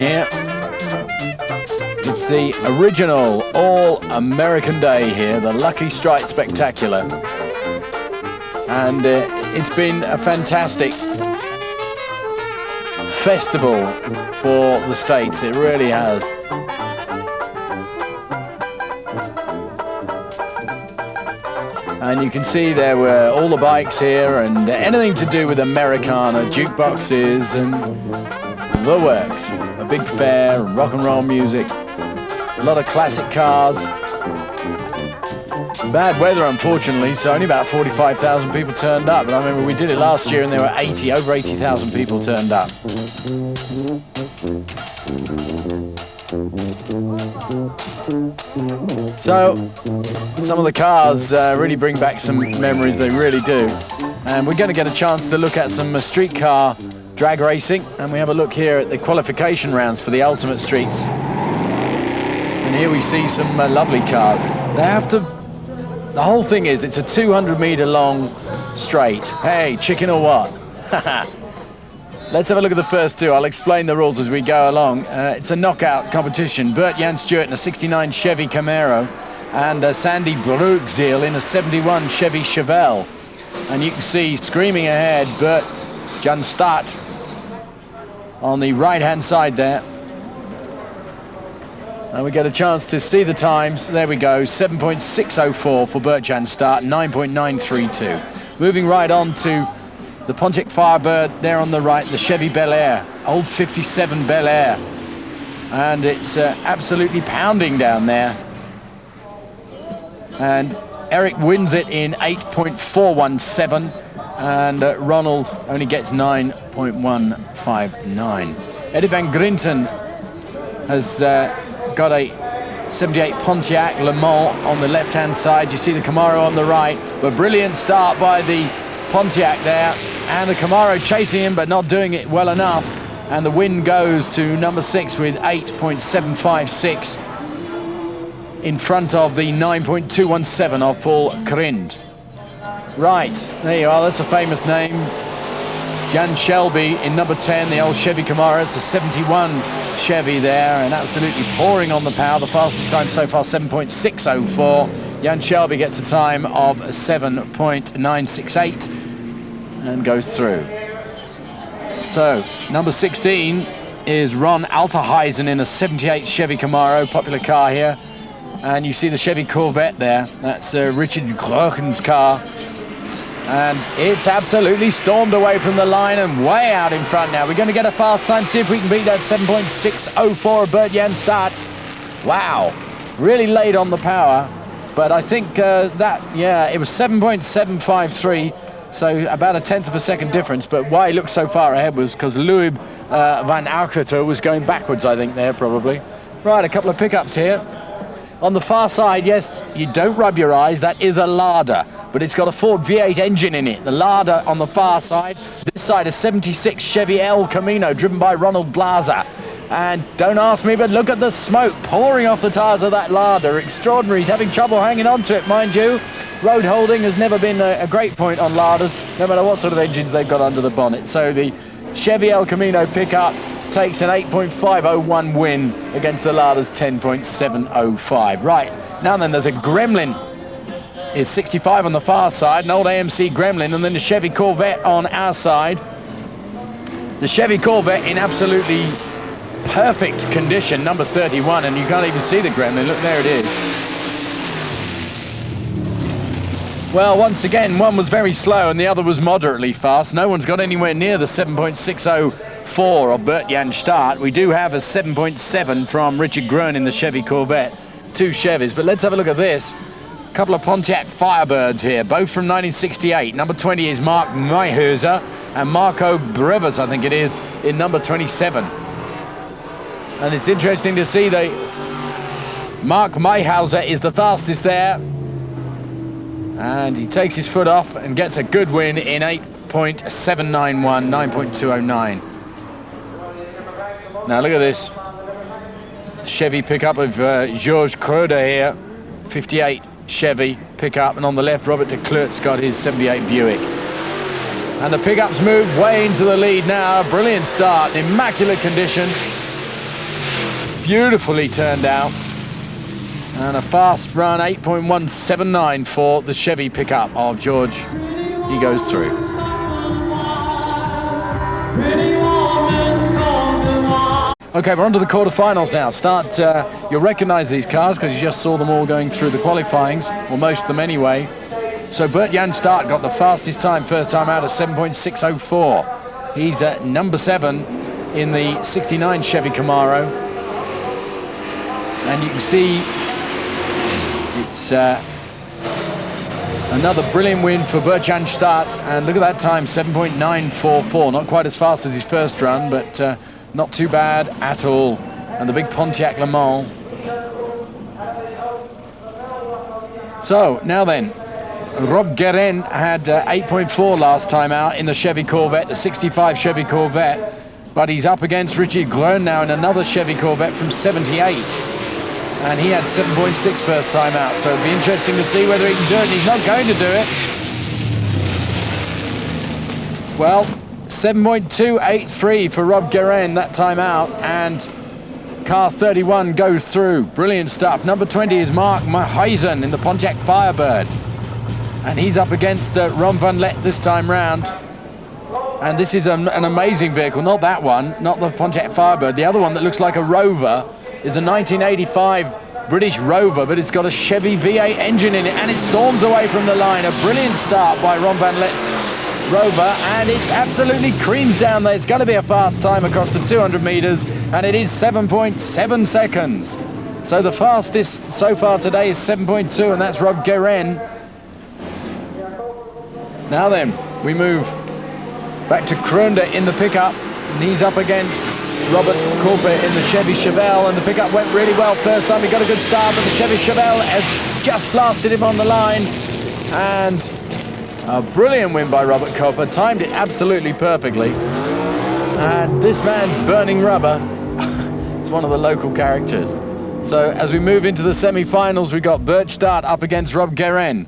Here, it's the original all-American day here, the Lucky Strike Spectacular. And it's been a fantastic festival for the States, it really has. And you can see there were all the bikes here and anything to do with Americana, jukeboxes and the works. A big fair and rock and roll music, a lot of classic cars. Bad weather, unfortunately, so only about 45,000 people turned up. But I remember we did it last year and there were over 80,000 people turned up. So, some of the cars really bring back some memories, they really do. And we're going to get a chance to look at some streetcar drag racing, and we have a look here at the qualification rounds for the Ultimate Streets. And here we see some lovely cars. They have to, the whole thing is, it's a 200-meter long straight. Hey, chicken or what? Let's have a look at the first two. I'll explain the rules as we go along. It's a knockout competition. Bert-Jan Stewart in a 69 Chevy Camaro and Sandy Brookzeel in a 71 Chevy Chevelle. And you can see screaming ahead Bert-Jan Stewart on the right-hand side there. And we get a chance to see the times. There we go, 7.604 for Bert-Jan Stewart, 9.932. Moving right on to the Pontiac Firebird there on the right, the Chevy Bel Air, old 57 Bel Air. And it's absolutely pounding down there. And Eric wins it in 8.417, and Ronald only gets 9.159. Eddie Van Grinten has got a 78 Pontiac Le Mans on the left-hand side. You see the Camaro on the right, but brilliant start by the Pontiac there, and the Camaro chasing him but not doing it well enough, and the win goes to number 6 with 8.756 in front of the 9.217 of Paul Krind. Right, there you are, that's a famous name. Jan Shelby in number 10, the old Chevy Camaro. It's a 71 Chevy there, and absolutely pouring on the power. The fastest time so far, 7.604. Jan Shelby gets a time of 7.968 and goes through. So, number 16 is Ron Alterheisen in a 78 Chevy Camaro, popular car here. And you see the Chevy Corvette there. That's Richard Groen's car. And it's absolutely stormed away from the line and way out in front now. We're going to get a fast time, see if we can beat that 7.604 of Bert-Jan Stewart. Wow, really late on the power. But I think it was 7.753, so about a tenth of a second difference. But why he looked so far ahead was because Louis van Aukerter was going backwards, I think, there probably. Right, a couple of pickups here. On the far side, yes, you don't rub your eyes, that is a Lada, but it's got a Ford V8 engine in it. The Lada on the far side. This side, a 76 Chevy El Camino, driven by Ronald Blaser. And don't ask me, but look at the smoke pouring off the tyres of that Lada. Extraordinary. He's having trouble hanging on to it, mind you. Road holding has never been a great point on Ladas, no matter what sort of engines they've got under the bonnet. So the Chevy El Camino pickup takes an 8.501 win against the Lada's 10.705. Right, now then, there's a Gremlin. Is 65 on the far side, an old AMC Gremlin, and then the Chevy Corvette on our side. The Chevy Corvette in absolutely perfect condition, number 31, and you can't even see the Gremlin. Look, there it is. Well, once again, one was very slow and the other was moderately fast. No one's got anywhere near the 7.604 of Bert-Jan Stewart. We do have a 7.7 from Richard Groen in the Chevy Corvette. Two Chevys, but let's have a look at this. A couple of Pontiac Firebirds here, both from 1968. Number 20 is Mark Mayhauser and Marco Breves, I think it is, in number 27. And it's interesting to see that Mark Mayhauser is the fastest there. And he takes his foot off and gets a good win in 8.791, 9.209. Now look at this. Chevy pickup of Georges Kroder here, 58 Chevy pickup, and on the left Robert de Kleurt's got his 78 Buick. And the pickups move way into the lead now. Brilliant start, immaculate condition. beautifully turned out. And a fast run, 8.179 for the Chevy pickup of George. He goes through. Okay, we're on to the quarterfinals now. You'll recognize these cars because you just saw them all going through the qualifyings, or most of them anyway. So Bert-Jan Start got the fastest time, first time out of 7.604. He's at number 7 in the 69 Chevy Camaro. And you can see it's another brilliant win for Bert-Jan Start. And look at that time, 7.944. Not quite as fast as his first run, but not too bad at all. And the big Pontiac Le Mans. So now then, Rob Guerin had 8.4 last time out in the Chevy Corvette, the 65 Chevy Corvette. But he's up against Richard Groen now in another Chevy Corvette from 78. And he had 7.6 first time out. So it'll be interesting to see whether he can do it. And he's not going to do it. Well, 7.283 for Rob Guerin that time out, and car 31 goes through. Brilliant stuff. Number 20 is Mark Heisen in the Pontiac Firebird, and he's up against Ron Van Lett this time round. And this is an amazing vehicle. Not that one, not the Pontiac Firebird. The other one that looks like a Rover is a 1985 British Rover, but it's got a Chevy V8 engine in it, and it storms away from the line. A brilliant start by Ron Van Lett's Rover, and it absolutely creams down there. It's going to be a fast time across the 200 meters, and it is 7.7 seconds. So the fastest so far today is 7.2, and that's Rob Guerin. Now then, we move back to Kroonde in the pickup, and he's up against Robert Cooper in the Chevy Chevelle, and the pickup went really well first time. He got a good start, but the Chevy Chevelle has just blasted him on the line, and a brilliant win by Robert Cooper, timed it absolutely perfectly. And this man's burning rubber. It's one of the local characters. So as we move into the semi-finals, we've got Bert Start up against Rob Guerin.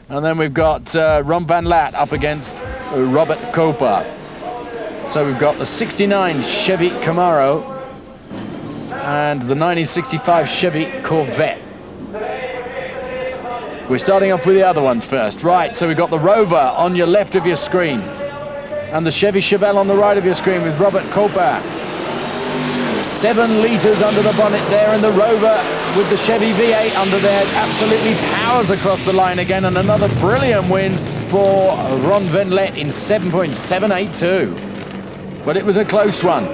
And then we've got Ron Van Lett up against Robert Cooper. So we've got the 69 Chevy Camaro and the 1965 Chevy Corvette. We're starting off with the other one first. Right, so we've got the Rover on your left of your screen and the Chevy Chevelle on the right of your screen with Robert Cooper. 7 litres under the bonnet there, and the Rover with the Chevy V8 under there absolutely powers across the line again, and another brilliant win for Ron Van Lett in 7.782. But it was a close one.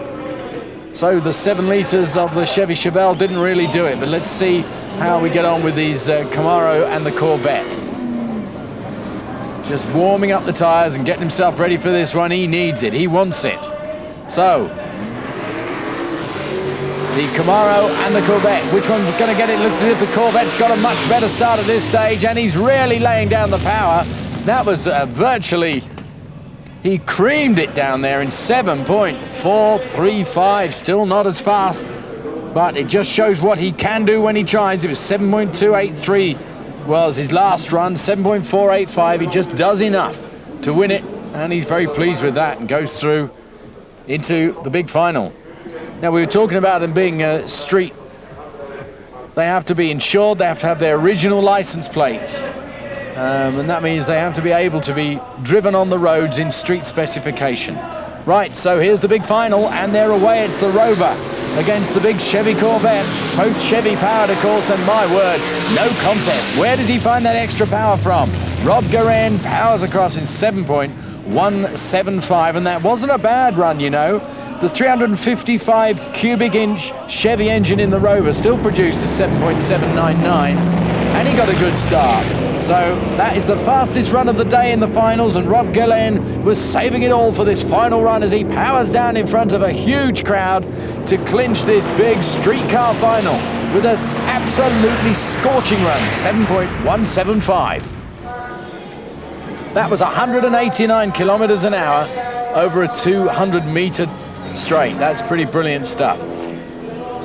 So the 7 litres of the Chevy Chevelle didn't really do it, but let's see how we get on with these Camaro and the Corvette. Just warming up the tyres and getting himself ready for this one. He needs it, he wants it. So the Camaro and the Corvette, which one's going to get it? Looks as if the Corvette's got a much better start at this stage, and he's really laying down the power. That was virtually, he creamed it down there in 7.435, still not as fast, but it just shows what he can do when he tries. It was 7.283 was his last run, 7.485. He just does enough to win it, and he's very pleased with that and goes through into the big final. Now, we were talking about them being street. They have to be insured, they have to have their original license plates. And that means they have to be able to be driven on the roads in street specification. Right, so here's the big final, and they're away. It's the Rover against the big Chevy Corvette. Both Chevy powered, of course, and my word, no contest. Where does he find that extra power from? Rob Guerin powers across in 7.175, and that wasn't a bad run, you know. The 355 cubic inch Chevy engine in the Rover still produced a 7.799, and he got a good start. So that is the fastest run of the day in the finals, and Rob Guerin was saving it all for this final run as he powers down in front of a huge crowd to clinch this big streetcar final with an absolutely scorching run, 7.175. That was 189 kilometers an hour over a 200-meter straight. That's pretty brilliant stuff.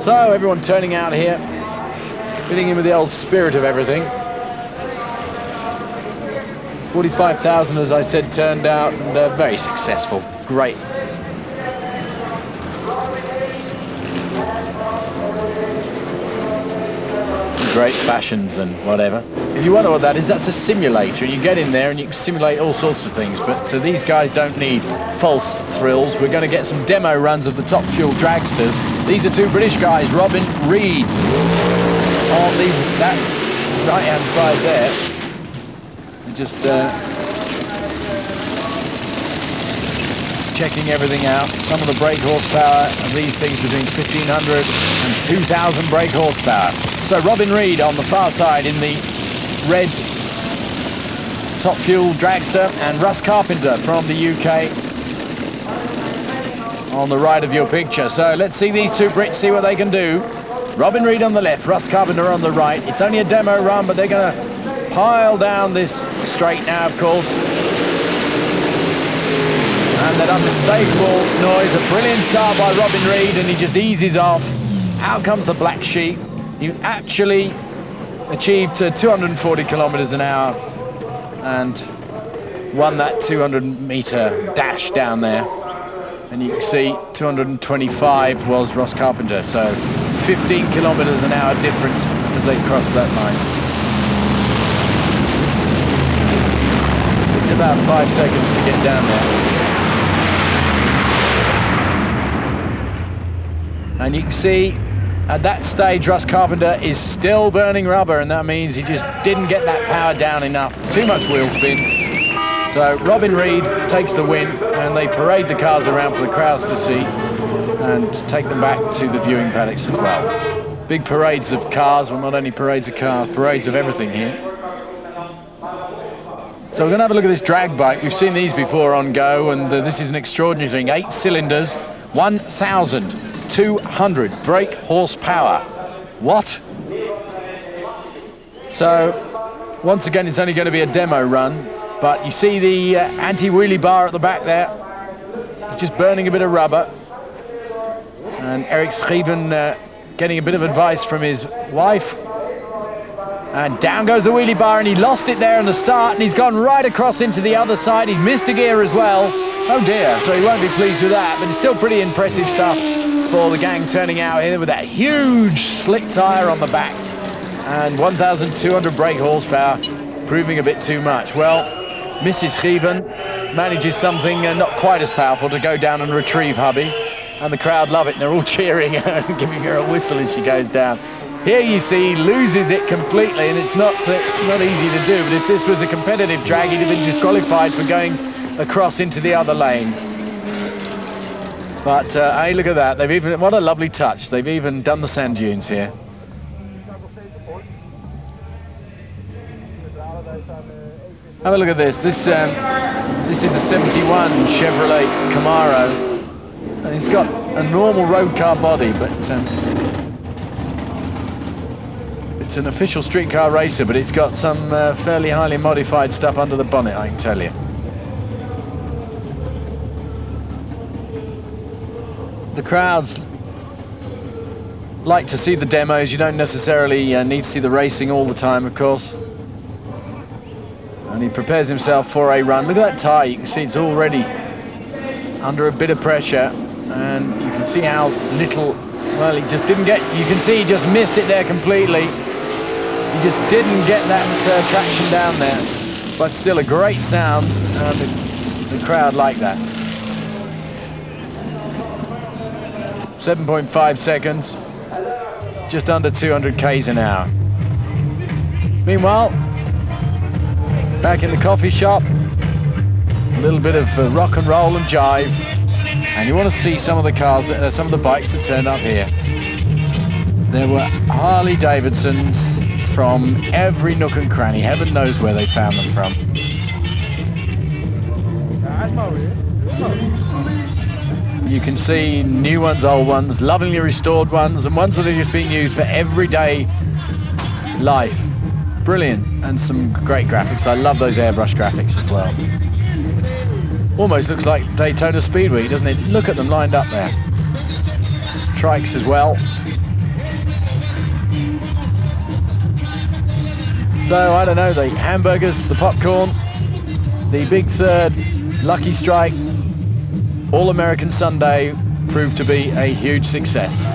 So everyone turning out here, fitting in with the old spirit of everything. 45,000, as I said, turned out, and very successful. Great. great fashions and whatever. If you wonder what that is, that's a simulator. You get in there and you can simulate all sorts of things, but these guys don't need false thrills. We're going to get some demo runs of the Top Fuel Dragsters. These are two British guys, Robin Reid on that right-hand side there. Just checking everything out. Some of the brake horsepower of these things between 1,500 and 2,000 brake horsepower. So Robin Reid on the far side in the red Top Fuel Dragster, and Russ Carpenter from the UK on the right of your picture. So let's see these two Brits, see what they can do. Robin Reid on the left, Russ Carpenter on the right. It's only a demo run, but they're going to pile down this straight now, of course. And that unmistakable noise, a brilliant start by Robin Reid, and he just eases off. Out comes the black sheep. He actually achieved 240 kilometers an hour and won that 200-meter dash down there. And you can see 225 was Ross Carpenter, so 15 kilometers an hour difference as they cross that line. It's about 5 seconds to get down there. And you can see at that stage Russ Carpenter is still burning rubber, and that means he just didn't get that power down enough. Too much wheel spin. So Robin Reid takes the win, and they parade the cars around for the crowds to see and take them back to the viewing paddocks as well. Big parades of cars, well, not only parades of cars, parades of everything here. So we're going to have a look at this drag bike. We've seen these before on Go, and this is an extraordinary thing. 8 cylinders, 1,200 brake horsepower. What? So once again, it's only going to be a demo run, but you see the anti-wheelie bar at the back there. It's just burning a bit of rubber. And Eric Schieven getting a bit of advice from his wife. And down goes the wheelie bar, and he lost it there in the start, and he's gone right across into the other side. He's missed a gear as well. Oh dear, so he won't be pleased with that, but it's still pretty impressive stuff for the gang turning out here with that huge slick tyre on the back. And 1,200 brake horsepower, proving a bit too much. Well, Mrs. Schieven manages something not quite as powerful to go down and retrieve hubby. And the crowd love it, and they're all cheering her and giving her a whistle as she goes down. Here you see, loses it completely, and it's not easy to do, but if this was a competitive drag, he'd have been disqualified for going across into the other lane. But hey, look at that, what a lovely touch. They've even done the sand dunes here. Have a look at this. This is a 71 Chevrolet Camaro, and it's got a normal road car body, but it's an official street car racer, but it's got some fairly highly modified stuff under the bonnet, I can tell you. The crowds like to see the demos. You don't necessarily need to see the racing all the time, of course. And he prepares himself for a run. Look at that tyre. You can see it's already under a bit of pressure, and you can see how little, well, he just didn't get, you can see he just missed it there completely. He just didn't get that traction down there, but still a great sound, and the crowd like that. 7.5 seconds, just under 200 k's an hour. Meanwhile, back in the coffee shop, a little bit of rock and roll and jive, and you want to see some of the cars, some of the bikes that turned up here. There were Harley Davidsons from every nook and cranny. Heaven knows where they found them from. You can see new ones, old ones, lovingly restored ones, and ones that are just being used for everyday life. Brilliant, and some great graphics. I love those airbrush graphics as well. Almost looks like Daytona Speedway, doesn't it? Look at them lined up there. Trikes as well. So, I don't know, the hamburgers, the popcorn, the Big Third, Lucky Strike, All-American Sunday proved to be a huge success.